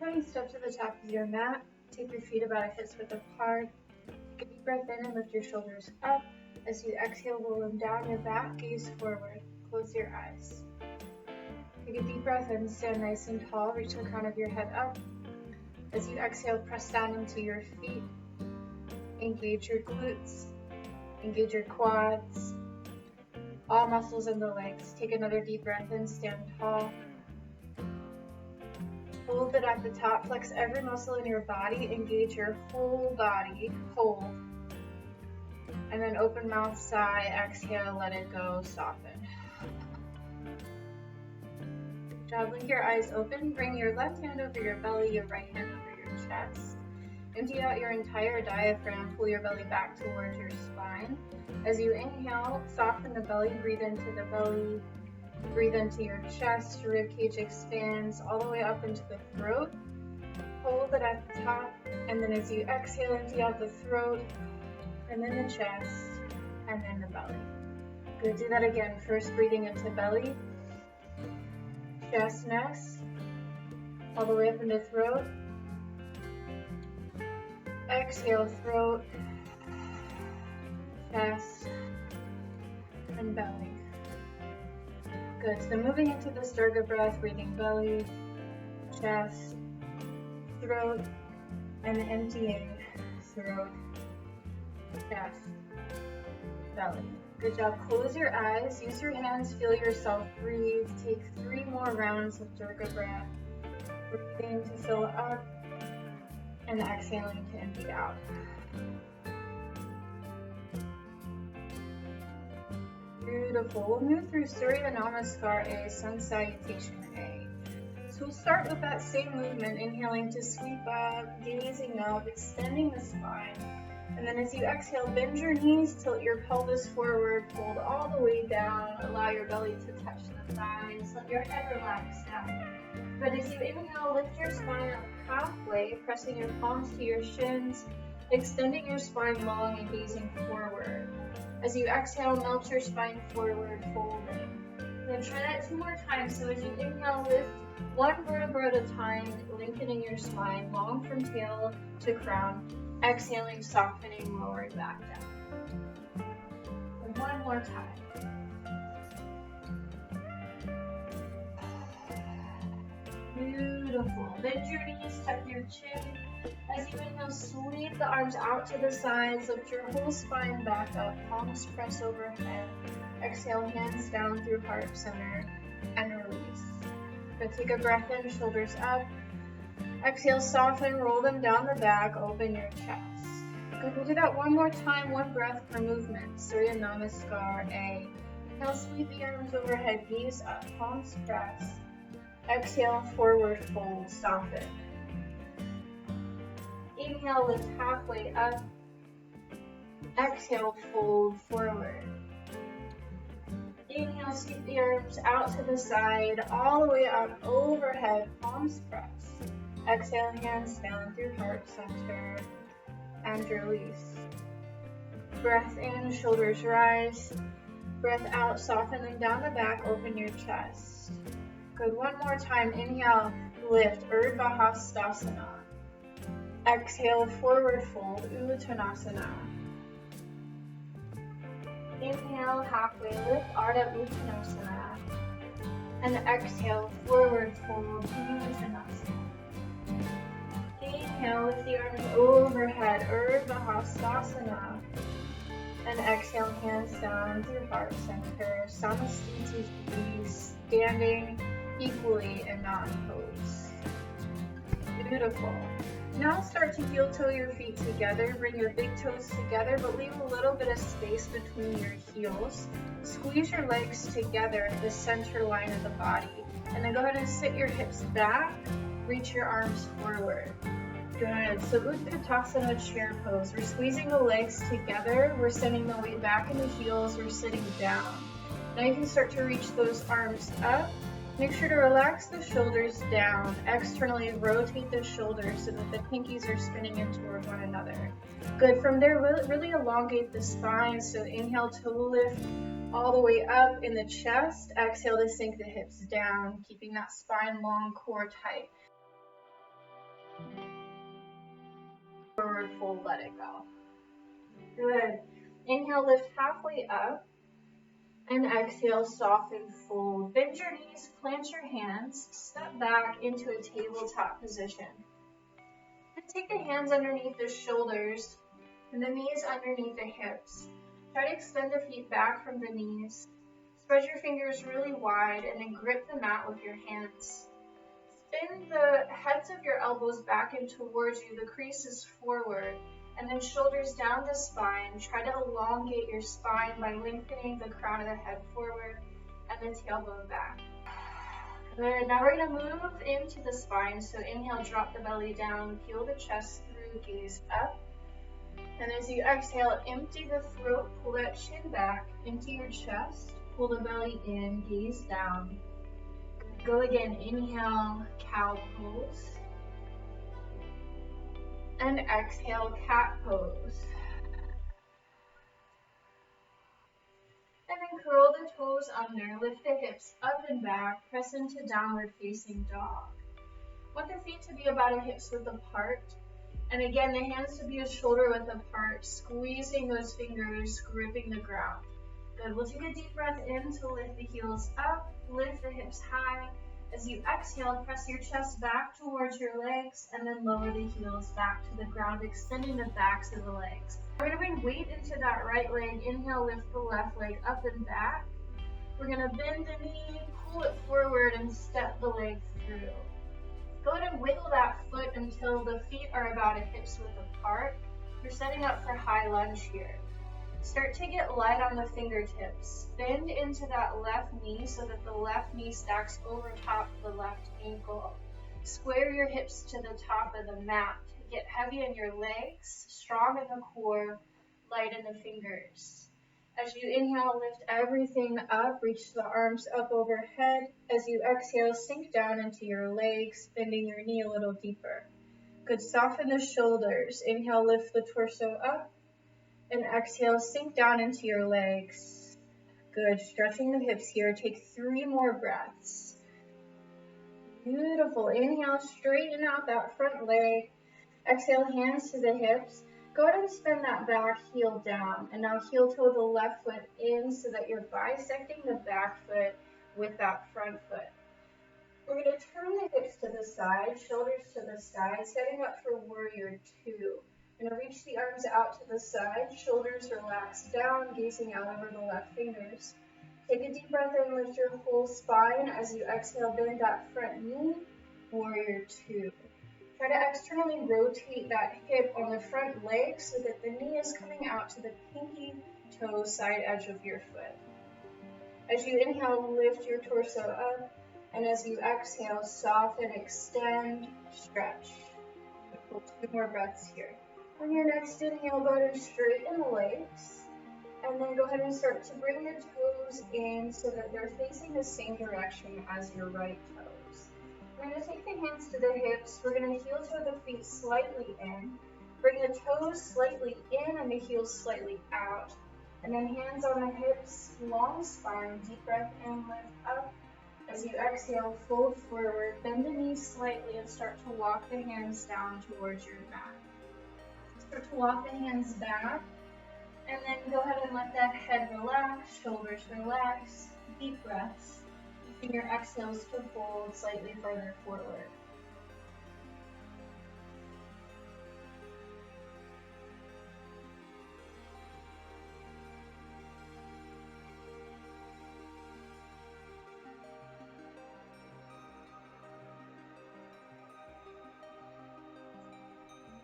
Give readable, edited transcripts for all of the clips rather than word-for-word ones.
ahead and step to the top of your mat. Take your feet about a hip width apart. Take a deep breath in and lift your shoulders up. As you exhale, roll them down your back, gaze forward. Close your eyes. Take a deep breath in, stand nice and tall, reach the crown of your head up. As you exhale, press down into your feet. Engage your glutes, engage your quads, all muscles in the legs. Take another deep breath in, stand tall. Hold it at the top, flex every muscle in your body, engage your whole body, hold. And then open mouth, sigh, exhale, let it go, soften. Good job, blink your eyes open, bring your left hand over your belly, your right hand over your chest. Empty out your entire diaphragm, pull your belly back towards your spine. As you inhale, soften the belly, breathe into the belly, breathe into your chest, your rib cage expands all the way up into the throat. Hold it at the top, and then as you exhale, empty out the throat, and then the chest, and then the belly. Good, do that again. First breathing into belly, chest next, all the way up into throat. Exhale, throat, chest, and belly. Good, so moving into the Sturga breath, breathing belly, chest, throat, and emptying throat, chest, belly. Good job, close your eyes, use your hands, feel yourself breathe. Take 3 more rounds of Sturga breath. Breathing to fill up, and exhaling to empty out. Beautiful. We'll move through Surya Namaskar A, Sun Salutation A. So we'll start with that same movement, inhaling to sweep up, gazing up, extending the spine. And then as you exhale, bend your knees, tilt your pelvis forward, fold all the way down, allow your belly to touch the thighs, let your head relax down. But as you inhale, lift your spine up halfway, pressing your palms to your shins, extending your spine long and gazing forward. As you exhale, melt your spine forward, folding. Then try that 2 more times. So as you inhale, lift 1 vertebra at a time, lengthening your spine, long from tail to crown. Exhaling, softening, lowering back down. And 1 more time. Beautiful. Bend your knees, tuck your chin. As you inhale, sweep the arms out to the sides. Lift your whole spine back up. Palms press overhead. Exhale, hands down through heart center and release. Good. Take a breath in, shoulders up. Exhale, soften, roll them down the back, open your chest. Good. We'll do that 1 more time, 1 breath per movement. Surya Namaskar A. Inhale, sweep the arms overhead, gaze up, palms press. Exhale, forward fold, soften. Inhale, lift halfway up. Exhale, fold forward. Inhale, sweep the arms out to the side, all the way up overhead, palms press. Exhale, hands down through heart center and release. Breath in, shoulders rise. Breath out, soften them down the back, open your chest. Good, 1 more time. Inhale, lift, Urdhva Hastasana. Exhale, forward fold, Uttanasana. Inhale, halfway lift, Ardha Uttanasana. And exhale, forward fold, Uttanasana. Inhale, lift the arms overhead, Urdhva Hastasana. And exhale, hands down through heart center, Samastiti, standing equally and not in pose. Beautiful. Now start to heel toe your feet together. Bring your big toes together, but leave a little bit of space between your heels. Squeeze your legs together at the center line of the body. And then go ahead and sit your hips back. Reach your arms forward. Good. So Utkatasana chair pose. We're squeezing the legs together. We're sending the weight back in the heels. We're sitting down. Now you can start to reach those arms up. Make sure to relax the shoulders down. Externally rotate the shoulders so that the pinkies are spinning in toward one another. Good. From there, really elongate the spine. So inhale to lift all the way up in the chest. Exhale to sink the hips down, keeping that spine long, core tight. Forward fold, let it go. Good. Inhale, lift halfway up. And exhale, soften, fold. Bend your knees, plant your hands, step back into a tabletop position. And take the hands underneath the shoulders and the knees underneath the hips. Try to extend the feet back from the knees. Spread your fingers really wide and then grip the mat with your hands. Spin the heads of your elbows back and towards you, the creases forward, and then shoulders down the spine. Try to elongate your spine by lengthening the crown of the head forward and the tailbone back. Good. Now we're going to move into the spine. So inhale, drop the belly down, peel the chest through, gaze up. And as you exhale, empty the throat, pull that chin back, empty your chest, pull the belly in, gaze down. Go again, inhale, cow pose. And exhale, cat pose. And then curl the toes under, lift the hips up and back, press into downward facing dog. Want the feet to be about a hips width apart. And again, the hands to be a shoulder width apart, squeezing those fingers, gripping the ground. Good, we'll take a deep breath in to lift the heels up, lift the hips high. As you exhale, press your chest back towards your legs and then lower the heels back to the ground, extending the backs of the legs. We're going to bring weight into that right leg. Inhale, lift the left leg up and back. We're going to bend the knee, pull it forward, and step the leg through. Go ahead and wiggle that foot until the feet are about a hips width apart. You're setting up for high lunge here. Start to get light on the fingertips. Bend into that left knee so that the left knee stacks over top of the left ankle. Square your hips to the top of the mat. Get heavy in your legs, strong in the core, light in the fingers. As you inhale, lift everything up, reach the arms up overhead. As you exhale, sink down into your legs, bending your knee a little deeper. Good, soften the shoulders. Inhale, lift the torso up. And exhale, sink down into your legs. Good, stretching the hips here. Take 3 more breaths. Beautiful. Inhale, straighten out that front leg. Exhale, hands to the hips. Go ahead and spin that back heel down. And now heel toe the left foot in so that you're bisecting the back foot with that front foot. We're going to turn the hips to the side, shoulders to the side, setting up for warrior 2. You're going to reach the arms out to the side, shoulders relaxed down, gazing out over the left fingers. Take a deep breath in, lift your whole spine. As you exhale, bend that front knee, warrior 2. Try to externally rotate that hip on the front leg so that the knee is coming out to the pinky toe side edge of your foot. As you inhale, lift your torso up, and as you exhale, soften, extend, stretch. We'll 2 more breaths here. On your next inhale, go ahead and straighten the legs, and then go ahead and start to bring the toes in so that they're facing the same direction as your right toes. We're going to take the hands to the hips. We're going to heel toe the feet slightly in, bring the toes slightly in and the heels slightly out, and then hands on the hips, long spine, deep breath in, lift up. As you exhale, fold forward, bend the knees slightly, and start to walk the hands down towards your mat. Start to walk the hands back, and then go ahead and let that head relax, shoulders relax, deep breaths, using your exhales to fold slightly further forward.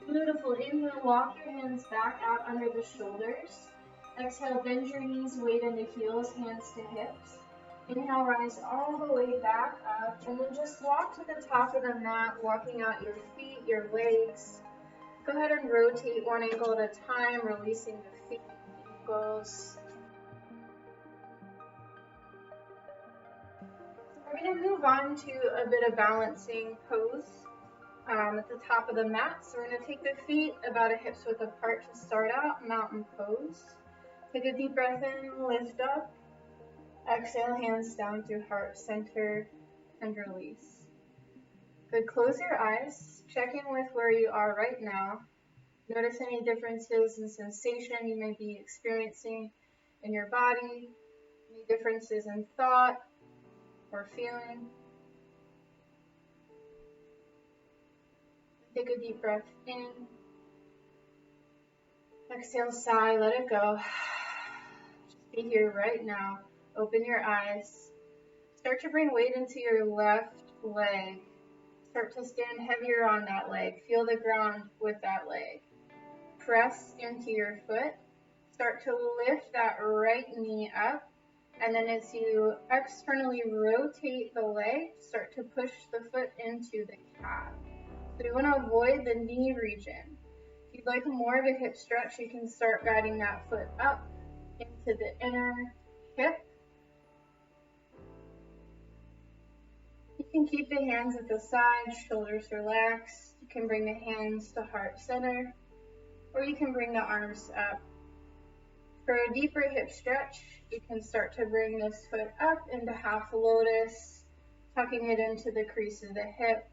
Beautiful. Inhale, walk your hands back out under the shoulders. Exhale, bend your knees, weight in the heels, hands to hips. Inhale, rise all the way back up, and then just walk to the top of the mat, walking out your feet, your legs. Go ahead and rotate one ankle at a time, releasing the feet, ankles. We're going to move on to a bit of balancing pose. At the top of the mat, so we're going to take the feet about a hips width apart to start out, mountain pose. Take a deep breath in, lift up. Exhale, hands down through heart center and release. But close your eyes, check in with where you are right now. Notice any differences in sensation you may be experiencing in your body, any differences in thought or feeling. Take a deep breath in. Exhale, sigh, let it go. Just be here right now. Open your eyes. Start to bring weight into your left leg. Start to stand heavier on that leg. Feel the ground with that leg. Press into your foot. Start to lift that right knee up. And then as you externally rotate the leg, start to push the foot into the calf. So you want to avoid the knee region. If you'd like more of a hip stretch, you can start guiding that foot up into the inner hip. You can keep the hands at the sides, shoulders relaxed. You can bring the hands to heart center, or you can bring the arms up. For a deeper hip stretch, you can start to bring this foot up into half lotus, tucking it into the crease of the hip.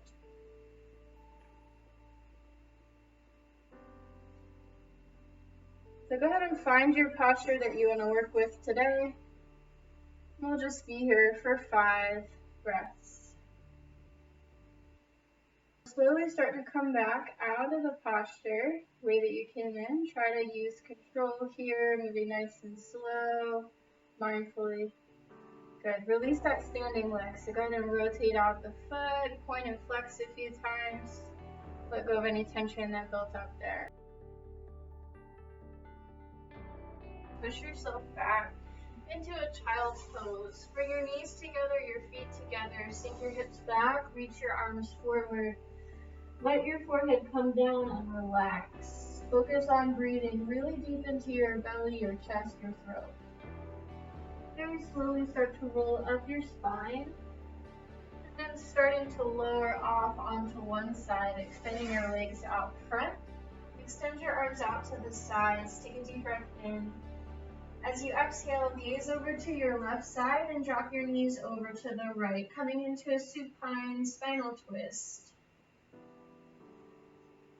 So go ahead and find your posture that you want to work with today. We'll just be here for 5 breaths. Slowly start to come back out of the posture, the way that you came in. Try to use control here, moving nice and slow, mindfully. Good. Release that standing leg. So go ahead and rotate out the foot, point and flex a few times. Let go of any tension that built up there. Push yourself back into a child's pose. Bring your knees together, your feet together. Sink your hips back, reach your arms forward. Let your forehead come down and relax. Focus on breathing really deep into your belly, your chest, your throat. Very slowly start to roll up your spine. And then starting to lower off onto one side, extending your legs out front. Extend your arms out to the sides. Take a deep breath in. As you exhale, gaze over to your left side and drop your knees over to the right, coming into a supine spinal twist.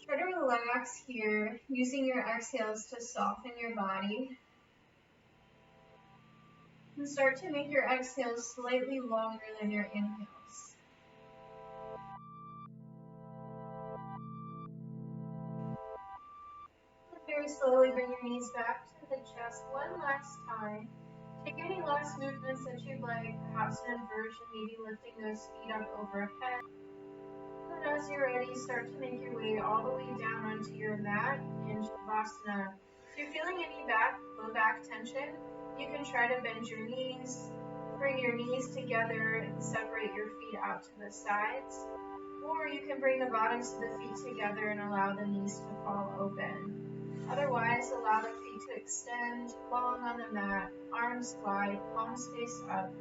Try to relax here, using your exhales to soften your body. And start to make your exhales slightly longer than your inhales. Very slowly bring your knees back to the chest one last time. Take any last movements that you'd like, perhaps an inversion, maybe lifting those feet up overhead. And then as you're ready, start to make your way all the way down onto your mat in Savasana. If you're feeling any low back tension, you can try to bend your knees, bring your knees together and separate your feet out to the sides. Or you can bring the bottoms of the feet together and allow the knees to fall open. Otherwise, allow the feet to extend, long on the mat, arms wide, palms face up,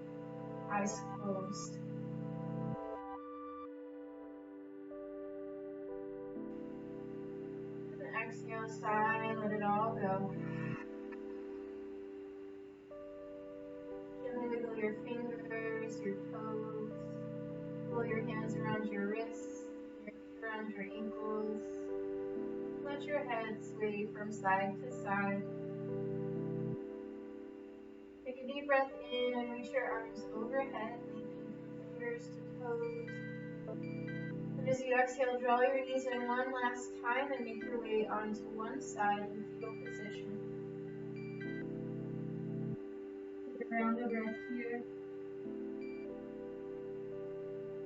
eyes closed. And then exhale, sigh, let it all go. Gently wiggle your fingers, your toes, pull your hands around your wrists, around your ankles. Let your head sway from side to side. Take a deep breath in and reach your arms overhead, linking from fingers to toes. And as you exhale, draw your knees in one last time and make your way onto one side in fetal position. Take a round of breath here.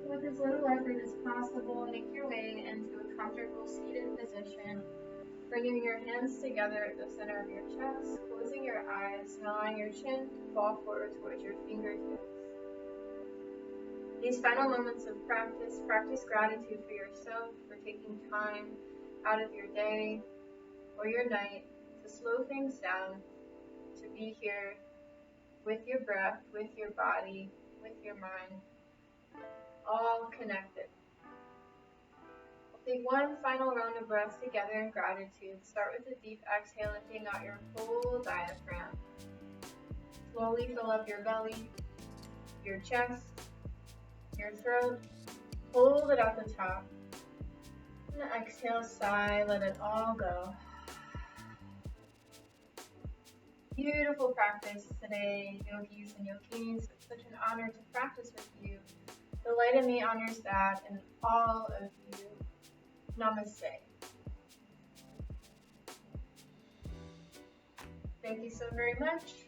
With as little effort as possible, make your way into a comfortable seated position. Bringing your hands together at the center of your chest, closing your eyes, and allowing your chin to fall forward towards your fingertips. These final moments of practice gratitude for yourself for taking time out of your day or your night to slow things down, to be here with your breath, with your body, with your mind, all connected. Take one final round of breaths together in gratitude. Start with a deep exhale, lifting out your whole diaphragm. Slowly fill up your belly, your chest, your throat, Hold it at the top. And exhale, sigh, let it all go. Beautiful practice today, yogis and yoginis. It's such an honor to practice with you. The light in me honors that and all of you. Namaste. Thank you so very much.